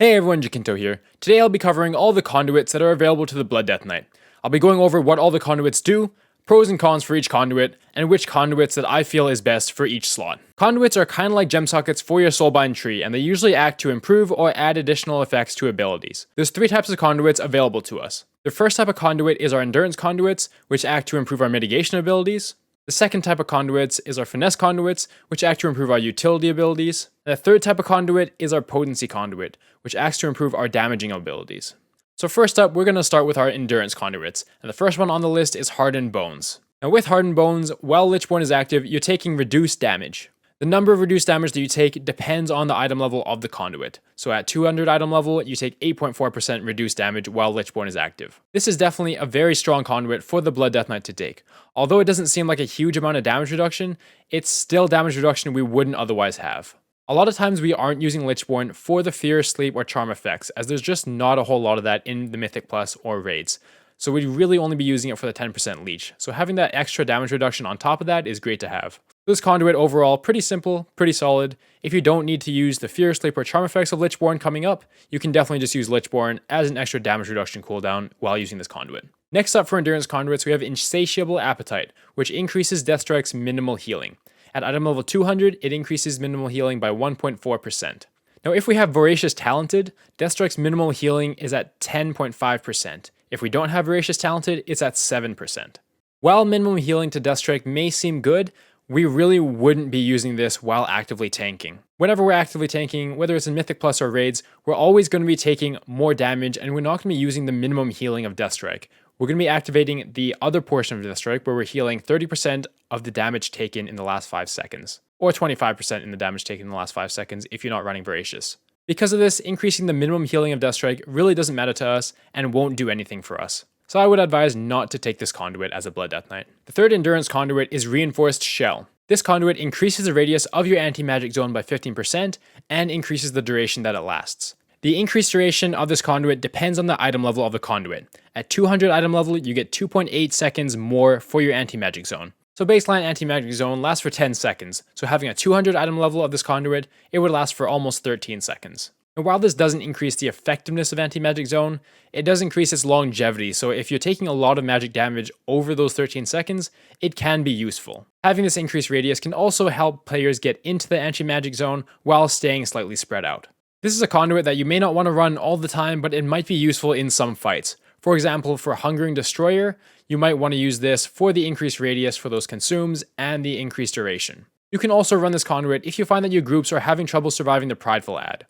Hey everyone, Jakinto here. Today I'll be covering all the conduits that are available to the Blood Death Knight. I'll be going over what all the conduits do, pros and cons for each conduit, and which conduits that I feel is best for each slot. Conduits are kind of like gem sockets for your soulbind tree, and they usually act to improve or add additional effects to abilities. There's three types of conduits available to us. The first type of conduit is our endurance conduits, which act to improve our mitigation abilities. The second type of conduits is our finesse conduits, which act to improve our utility abilities. And the third type of conduit is our potency conduit, which acts to improve our damaging abilities. So first up, we're going to start with our endurance conduits, and the first one on the list is Hardened Bones. Now with Hardened Bones, while Lichborn is active, you're taking reduced damage. The number of reduced damage that you take depends on the item level of the conduit. So at 200 item level, you take 8.4% reduced damage while Lichborn is active. This is definitely a very strong conduit for the Blood Death Knight to take. Although it doesn't seem like a huge amount of damage reduction, it's still damage reduction we wouldn't otherwise have. A lot of times we aren't using Lichborn for the fear, sleep, or charm effects, as there's just not a whole lot of that in the Mythic Plus or raids. So we'd really only be using it for the 10% leech. So having that extra damage reduction on top of that is great to have. This conduit overall, pretty simple, pretty solid. If you don't need to use the fear, sleep, or charm effects of Lichborn coming up, you can definitely just use Lichborn as an extra damage reduction cooldown while using this conduit. Next up for endurance conduits, we have Insatiable Appetite, which increases Deathstrike's minimal healing. At item level 200, it increases minimal healing by 1.4%. Now if we have Voracious Talented, Deathstrike's minimal healing is at 10.5%. If we don't have Voracious Talented, it's at 7%. While minimum healing to Deathstrike may seem good, we really wouldn't be using this while actively tanking. Whenever we're actively tanking, whether it's in Mythic Plus or raids, we're always going to be taking more damage, and we're not going to be using the minimum healing of Deathstrike. We're going to be activating the other portion of Deathstrike where we're healing 30% of the damage taken in the last 5 seconds, or 25% in the damage taken in the last 5 seconds if you're not running Voracious. Because of this, increasing the minimum healing of Deathstrike really doesn't matter to us and won't do anything for us. So I would advise not to take this conduit as a Blood Death Knight. The third endurance conduit is Reinforced Shell. This conduit increases the radius of your anti-magic zone by 15% and increases the duration that it lasts. The increased duration of this conduit depends on the item level of the conduit. At 200 item level, you get 2.8 seconds more for your anti-magic zone. So baseline anti-magic zone lasts for 10 seconds, so having a 200 item level of this conduit, it would last for almost 13 seconds. And while this doesn't increase the effectiveness of anti-magic zone, it does increase its longevity, so if you're taking a lot of magic damage over those 13 seconds, it can be useful. Having this increased radius can also help players get into the anti-magic zone while staying slightly spread out. This is a conduit that you may not want to run all the time, but it might be useful in some fights. For example, for Hungering Destroyer, you might want to use this for the increased radius for those consumes and the increased duration. You can also run this conduit if you find that your groups are having trouble surviving the Prideful Ad.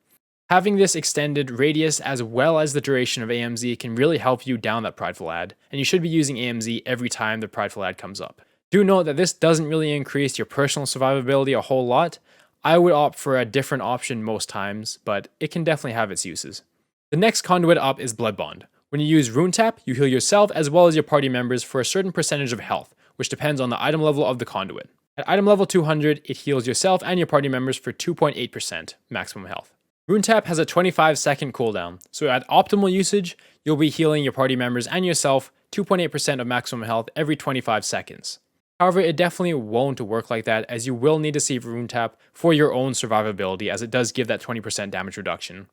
Having this extended radius as well as the duration of AMZ can really help you down that Prideful Ad, and you should be using AMZ every time the Prideful Ad comes up. Do note that this doesn't really increase your personal survivability a whole lot. I would opt for a different option most times, but it can definitely have its uses. The next conduit up is Blood Bond. When you use Rune Tap, you heal yourself as well as your party members for a certain percentage of health, which depends on the item level of the conduit. At item level 200, it heals yourself and your party members for 2.8% maximum health. Rune Tap has a 25-second cooldown, so at optimal usage, you'll be healing your party members and yourself 2.8% of maximum health every 25 seconds. However, it definitely won't work like that, as you will need to save Rune Tap for your own survivability, as it does give that 20% damage reduction.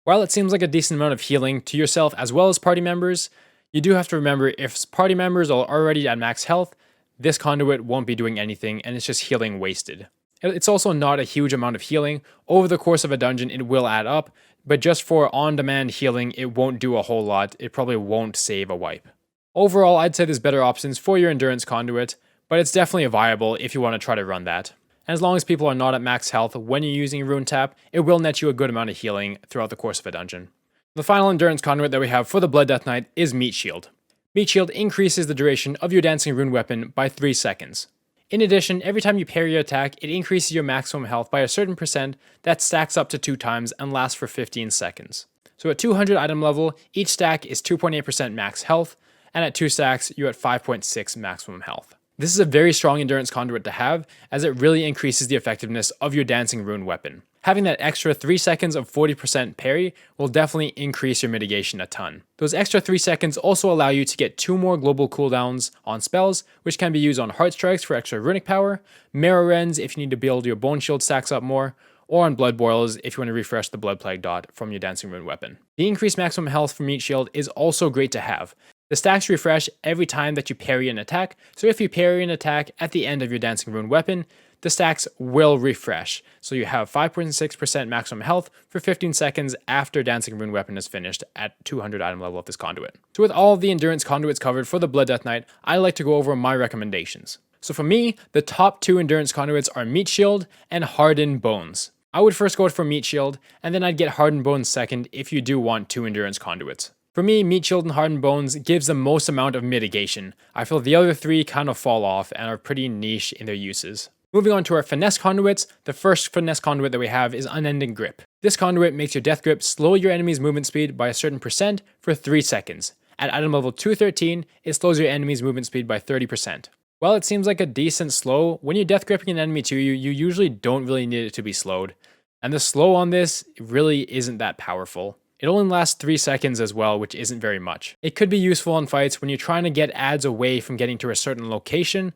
While it seems like a decent amount of healing to yourself as well as party members, you do have to remember if party members are already at max health, this conduit won't be doing anything and it's just healing wasted. It's also not a huge amount of healing. Over the course of a dungeon, it will add up, but just for on-demand healing, it won't do a whole lot. It probably won't save a wipe. Overall, I'd say there's better options for your endurance conduit, but it's definitely viable if you want to try to run that. And as long as people are not at max health when you're using Rune Tap, it will net you a good amount of healing throughout the course of a dungeon. The final endurance conduit that we have for the Blood Death Knight is Meat Shield. Meat Shield increases the duration of your dancing rune weapon by 3 seconds. In addition, every time you parry your attack, it increases your maximum health by a certain percent that stacks up to 2 times and lasts for 15 seconds. So at 200 item level, each stack is 2.8% max health, and at 2 stacks, you're at 5.6 maximum health. This is a very strong endurance conduit to have, as it really increases the effectiveness of your dancing rune weapon. Having that extra 3 seconds of 40% parry will definitely increase your mitigation a ton. Those extra 3 seconds also allow you to get 2 more global cooldowns on spells, which can be used on Heart Strikes for extra runic power, Marrow Rends if you need to build your Bone Shield stacks up more, or on Blood Boils if you want to refresh the Blood Plague dot from your Dancing Rune weapon. The increased maximum health from Meat Shield is also great to have. The stacks refresh every time that you parry an attack, so if you parry an attack at the end of your Dancing Rune weapon, the stacks will refresh. So you have 5.6% maximum health for 15 seconds after Dancing Rune weapon is finished at 200 item level of this conduit. So with all of the endurance conduits covered for the Blood Death Knight, I like to go over my recommendations. So for me, the top 2 endurance conduits are Meat Shield and Hardened Bones. I would first go for Meat Shield, and then I'd get Hardened Bones second if you do want 2 endurance conduits. For me, Meat Shield and Hardened Bones gives the most amount of mitigation. I feel the other 3 kind of fall off and are pretty niche in their uses. Moving on to our Finesse conduits, the first Finesse conduit that we have is Unending Grip. This conduit makes your Death Grip slow your enemy's movement speed by a certain percent for 3 seconds. At item level 213, it slows your enemy's movement speed by 30%. While it seems like a decent slow, when you're Death Gripping an enemy to you, you usually don't really need it to be slowed. And the slow on this really isn't that powerful. It only lasts 3 seconds as well, which isn't very much. It could be useful in fights when you're trying to get adds away from getting to a certain location.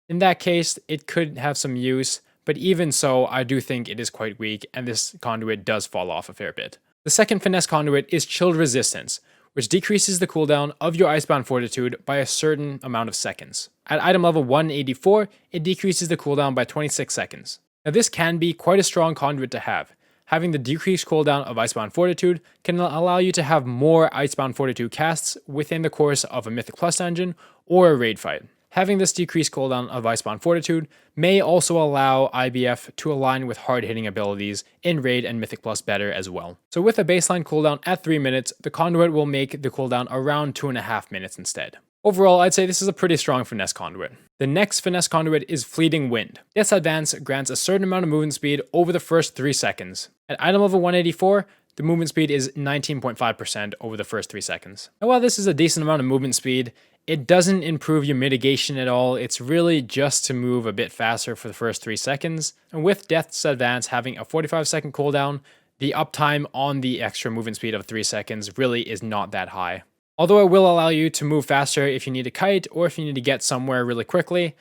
In that case, it could have some use, but even so, I do think it is quite weak, and this conduit does fall off a fair bit. The second Finesse conduit is Chilled Resistance, which decreases the cooldown of your Icebound Fortitude by a certain amount of seconds. At item level 184, it decreases the cooldown by 26 seconds. Now this can be quite a strong conduit to have. Having the decreased cooldown of Icebound Fortitude can allow you to have more Icebound Fortitude casts within the course of a Mythic Plus dungeon or a raid fight. Having this decreased cooldown of Icebound Fortitude may also allow IBF to align with hard-hitting abilities in Raid and Mythic Plus better as well. So with a baseline cooldown at 3 minutes, the conduit will make the cooldown around 2.5 minutes instead. Overall, I'd say this is a pretty strong Finesse conduit. The next Finesse conduit is Fleeting Wind. This advance grants a certain amount of movement speed over the first 3 seconds. At item level 184, the movement speed is 19.5% over the first 3 seconds. And while this is a decent amount of movement speed, it doesn't improve your mitigation at all. It's really just to move a bit faster for the first 3 seconds. And with Death's Advance having a 45-second cooldown, the uptime on the extra movement speed of 3 seconds really is not that high. Although it will allow you to move faster if you need to kite or if you need to get somewhere really quickly,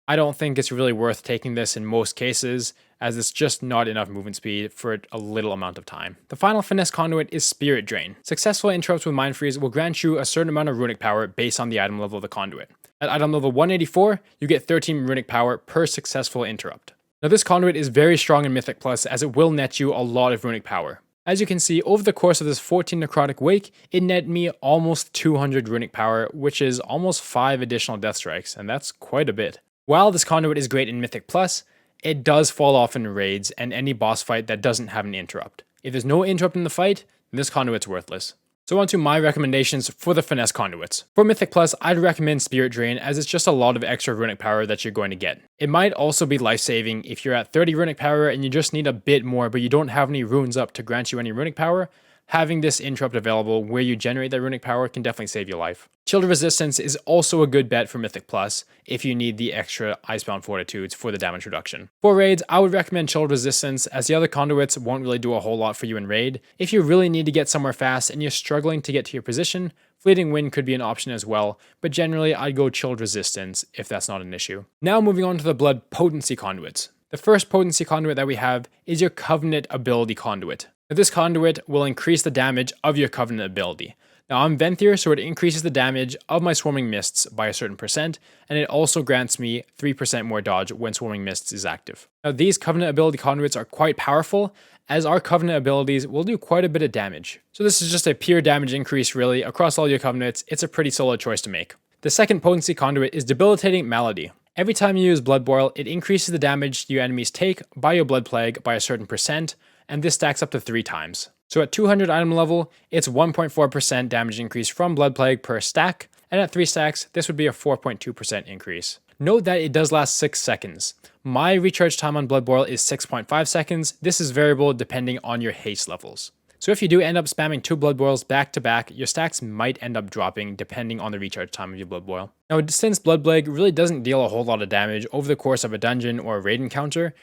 I don't think it's really worth taking this in most cases, as it's just not enough movement speed for a little amount of time. The final Finesse conduit is Spirit Drain. Successful interrupts with Mind Freeze will grant you a certain amount of runic power based on the item level of the conduit. At item level 184, you get 13 runic power per successful interrupt. Now this conduit is very strong in Mythic Plus as it will net you a lot of runic power. As you can see, over the course of this 14 Necrotic Wake, it netted me almost 200 runic power, which is almost 5 additional death strikes, and that's quite a bit. While this conduit is great in Mythic Plus, it does fall off in raids and any boss fight that doesn't have an interrupt. If there's no interrupt in the fight, then this conduit's worthless. So on to my recommendations for the Finesse conduits. For Mythic Plus, I'd recommend Spirit Drain as it's just a lot of extra runic power that you're going to get. It might also be life-saving if you're at 30 runic power and you just need a bit more but you don't have any runes up to grant you any runic power. Having this interrupt available where you generate that runic power can definitely save your life. Chilled Resistance is also a good bet for Mythic Plus if you need the extra Icebound Fortitudes for the damage reduction. For raids, I would recommend Chilled Resistance as the other conduits won't really do a whole lot for you in raid. If you really need to get somewhere fast and you're struggling to get to your position, Fleeting Wind could be an option as well, but generally I'd go Chilled Resistance if that's not an issue. Now moving on to the Blood Potency conduits. The first Potency conduit that we have is your Covenant Ability conduit. Now, this conduit will increase the damage of your Covenant ability. Now I'm Venthyr, so it increases the damage of my Swarming Mists by a certain percent, and it also grants me 3% more dodge when Swarming Mists is active. Now these Covenant ability conduits are quite powerful, as our Covenant abilities will do quite a bit of damage. So this is just a pure damage increase really, across all your Covenants. It's a pretty solid choice to make. The second Potency conduit is Debilitating Malady. Every time you use Blood Boil, it increases the damage your enemies take by your Blood Plague by a certain percent, and this stacks up to 3 times. So at 200 item level, it's 1.4% damage increase from Blood Plague per stack, and at 3 stacks, this would be a 4.2% increase. Note that it does last 6 seconds. My recharge time on Blood Boil is 6.5 seconds. This is variable depending on your haste levels. So if you do end up spamming 2 Blood Boils back to back, your stacks might end up dropping depending on the recharge time of your Blood Boil. Now since Blood Plague really doesn't deal a whole lot of damage over the course of a dungeon or a raid encounter,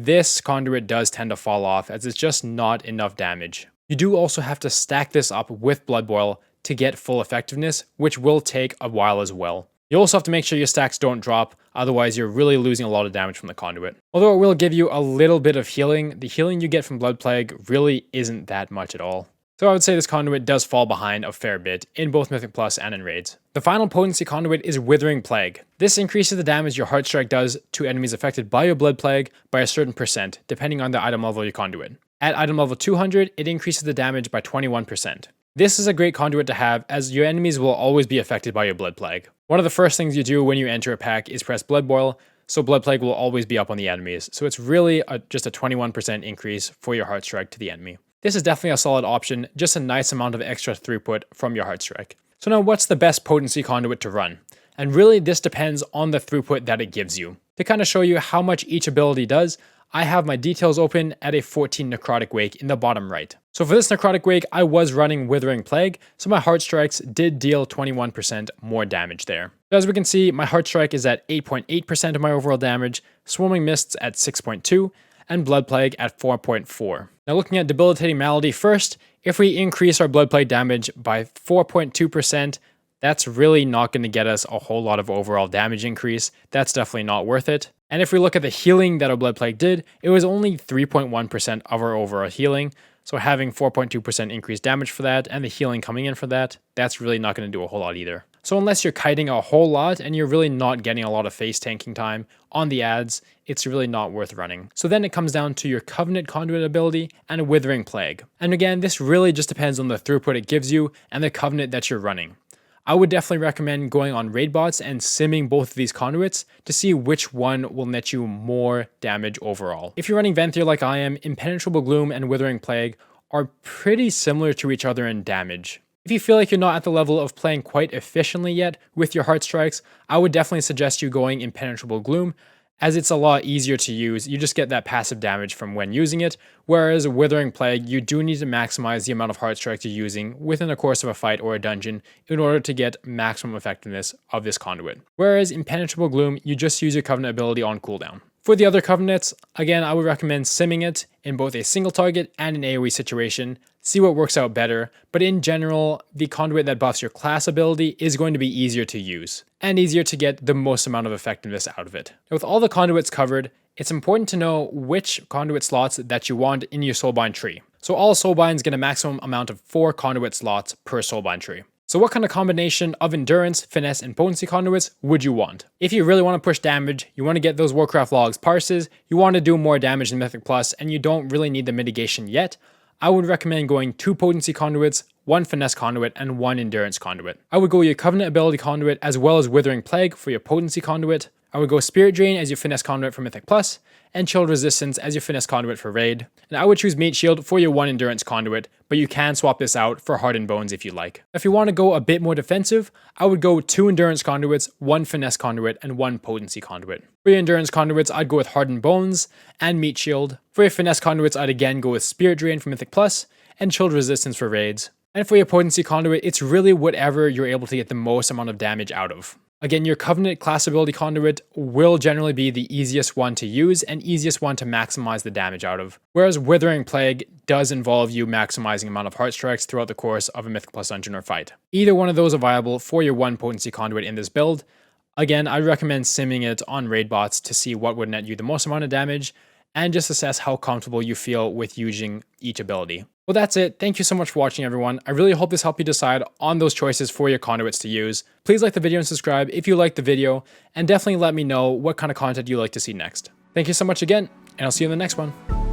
this conduit does tend to fall off as it's just not enough damage. You do also have to stack this up with Blood Boil to get full effectiveness, which will take a while as well. You also have to make sure your stacks don't drop, otherwise you're really losing a lot of damage from the Conduit. Although it will give you a little bit of healing, the healing you get from Blood Plague really isn't that much at all. So I would say this Conduit does fall behind a fair bit in both Mythic Plus and in Raids. The final Potency Conduit is Withering Plague. This increases the damage your Heart Strike does to enemies affected by your Blood Plague by a certain percent, depending on the item level of your Conduit. At item level 200, it increases the damage by 21%. This is a great Conduit to have, as your enemies will always be affected by your Blood Plague. One of the first things you do when you enter a pack is press Blood Boil, so Blood Plague will always be up on the enemies, so it's really just a 21% increase for your Heart Strike to the enemy. This is definitely a solid option, just a nice amount of extra throughput from your Heart Strike. So now what's the best Potency Conduit to run? And really this depends on the throughput that it gives you. To kind of show you how much each ability does, I have my details open at a 14 Necrotic Wake in the bottom right. So for this Necrotic Wake, I was running Withering Plague, so my Heart Strikes did deal 21% more damage there. As we can see, my Heart Strike is at 8.8% of my overall damage, Swarming Mists at 6.2%, and Blood Plague at 4.4%. Now looking at Debilitating Malady first, if we increase our Blood Plague damage by 4.2%, that's really not going to get us a whole lot of overall damage increase. That's definitely not worth it. And if we look at the healing that our Blood Plague did, it was only 3.1% of our overall healing. So having 4.2% increased damage for that and the healing coming in for that, that's really not going to do a whole lot either. So unless you're kiting a whole lot and you're really not getting a lot of face tanking time on the ads, it's really not worth running. So then it comes down to your Covenant Conduit ability and a Withering Plague. And again, this really just depends on the throughput it gives you and the Covenant that you're running. I would definitely recommend going on raid bots and simming both of these conduits to see which one will net you more damage overall. If you're running Venthyr like I am, Impenetrable Gloom and Withering Plague are pretty similar to each other in damage. If you feel like you're not at the level of playing quite efficiently yet with your Heart Strikes, I would definitely suggest you going Impenetrable Gloom, as it's a lot easier to use. You just get that passive damage from when using it, whereas Withering Plague, you do need to maximize the amount of Heart Strikes you're using within the course of a fight or a dungeon in order to get maximum effectiveness of this conduit. Whereas Impenetrable Gloom, you just use your Covenant ability on cooldown. For the other Covenants, again, I would recommend simming it in both a single target and an AoE situation, see what works out better, but in general, the conduit that buffs your class ability is going to be easier to use, and easier to get the most amount of effectiveness out of it. Now, with all the conduits covered, it's important to know which conduit slots that you want in your soulbind tree. So all soulbinds get a maximum amount of 4 conduit slots per soulbind tree. So what kind of combination of endurance, finesse, and potency conduits would you want? If you really want to push damage, you want to get those Warcraft logs parses, you want to do more damage than Mythic Plus, and you don't really need the mitigation yet, I would recommend going 2 potency conduits, 1 finesse conduit, and 1 endurance conduit. I would go your Covenant ability conduit as well as Withering Plague for your potency conduit. I would go Spirit Drain as your finesse conduit for Mythic Plus, and Chilled Resistance as your finesse conduit for Raid. And I would choose Meat Shield for your 1 endurance conduit, but you can swap this out for Hardened Bones if you like. If you want to go a bit more defensive, I would go 2 endurance conduits, 1 finesse conduit, and 1 potency conduit. For your endurance conduits, I'd go with Hardened Bones and Meat Shield. For your finesse conduits, I'd again go with Spirit Drain for Mythic Plus and Chilled Resistance for Raids. And for your potency conduit, it's really whatever you're able to get the most amount of damage out of. Again, your Covenant class ability conduit will generally be the easiest one to use and easiest one to maximize the damage out of. Whereas Withering Plague does involve you maximizing amount of Heart Strikes throughout the course of a Mythic Plus dungeon or fight. Either one of those are viable for your 1 potency conduit in this build. Again, I recommend simming it on raid bots to see what would net you the most amount of damage and just assess how comfortable you feel with using each ability. Well, that's it. Thank you so much for watching, everyone. I really hope this helped you decide on those choices for your conduits to use. Please like the video and subscribe if you liked the video, and definitely let me know what kind of content you'd like to see next. Thank you so much again, and I'll see you in the next one.